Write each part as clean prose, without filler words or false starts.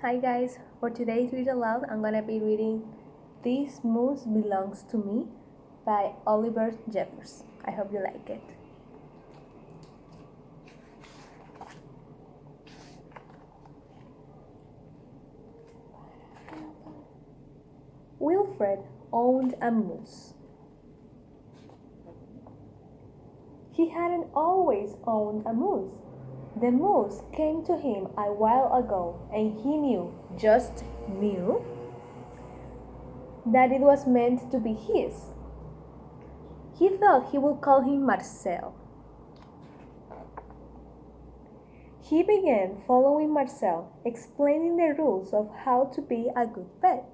Hi guys, for today's Read Aloud, I'm gonna be reading This Moose Belongs to Me by Oliver Jeffers. I hope you like it. Wilfred owned a moose. He hadn't always owned a moose. The moose came to him a while ago and he knew, just knew, that it was meant to be his. He thought he would call him Marcel. He began following Marcel, explaining the rules of how to be a good pet.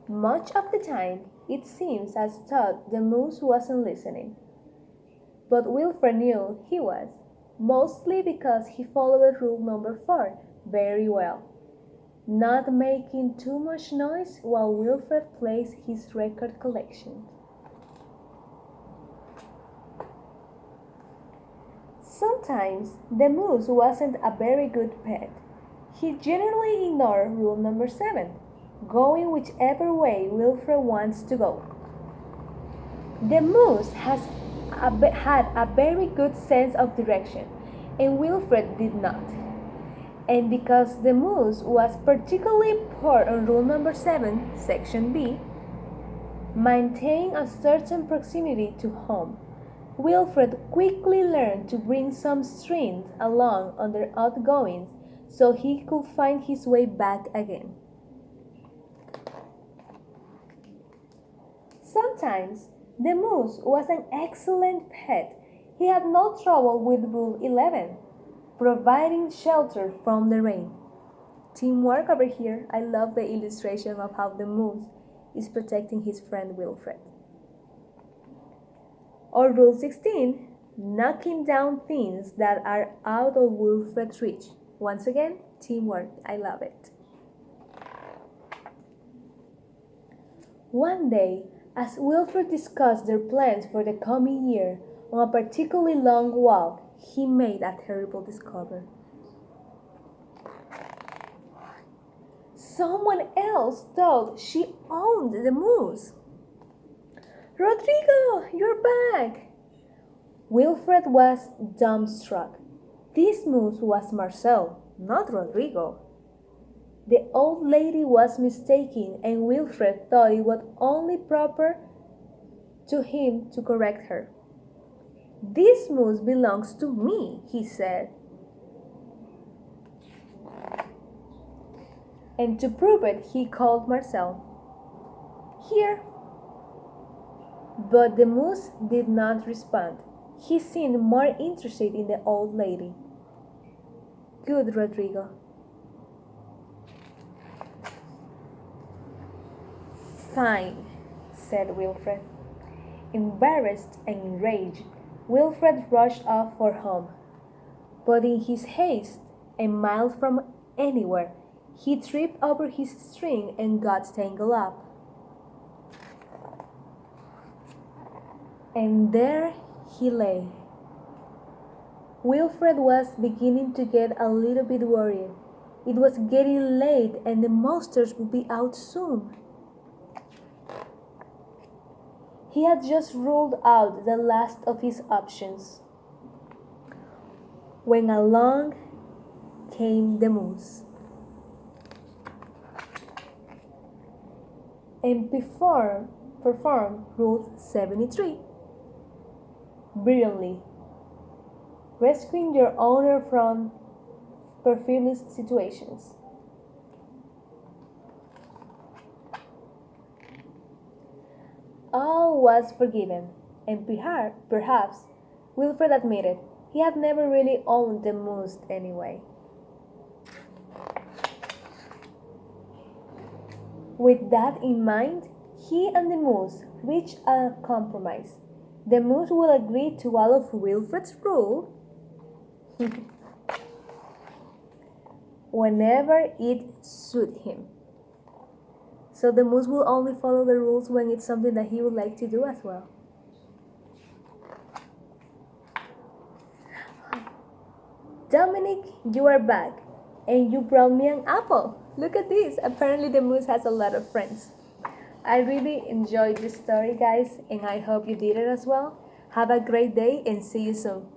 Much of the time, it seems as though the moose wasn't listening. But Wilfred knew he was, mostly because he followed rule number 4 very well. Not making too much noise while Wilfred plays his record collection. Sometimes the moose wasn't a very good pet. He generally ignored rule number 7, going whichever way Wilfred wants to go. The moose had a very good sense of direction, and Wilfred did not. And because the moose was particularly poor on rule number 7, section B, maintain a certain proximity to home, Wilfred quickly learned to bring some strings along on their outgoings so he could find his way back again. Sometimes the moose was an excellent pet. He had no trouble with Rule 11, providing shelter from the rain. Teamwork over here. I love the illustration of how the moose is protecting his friend Wilfred. Or Rule 16, knocking down things that are out of Wilfred's reach. Once again, teamwork. I love it. One day, as Wilfred discussed their plans for the coming year on a particularly long walk, he made a terrible discovery. Someone else thought she owned the moose. Rodrigo, you're back! Wilfred was dumbstruck. This moose was Marcel, not Rodrigo. The old lady was mistaken, and Wilfred thought it was only proper to him to correct her. This moose belongs to me, he said. And to prove it, he called Marcel. Here. But the moose did not respond. He seemed more interested in the old lady. Good, Rodrigo. Fine, said Wilfred. Embarrassed and enraged, Wilfred rushed off for home. But in his haste, a mile from anywhere, he tripped over his string and got tangled up. And there he lay. Wilfred was beginning to get a little bit worried. It was getting late and the monsters would be out soon. He had just ruled out the last of his options when along came the moose. And performed Rule 73 brilliantly, rescuing your owner from perilous situations. All was forgiven, and perhaps Wilfred admitted he had never really owned the moose anyway. With that in mind, he and the moose reached a compromise. The moose will agree to all of Wilfred's rules whenever it suits him. So the moose will only follow the rules when it's something that he would like to do as well. Dominic, you are back. And you brought me an apple. Look at this. Apparently, the moose has a lot of friends. I really enjoyed this story, guys, and I hope you did it as well. Have a great day and see you soon.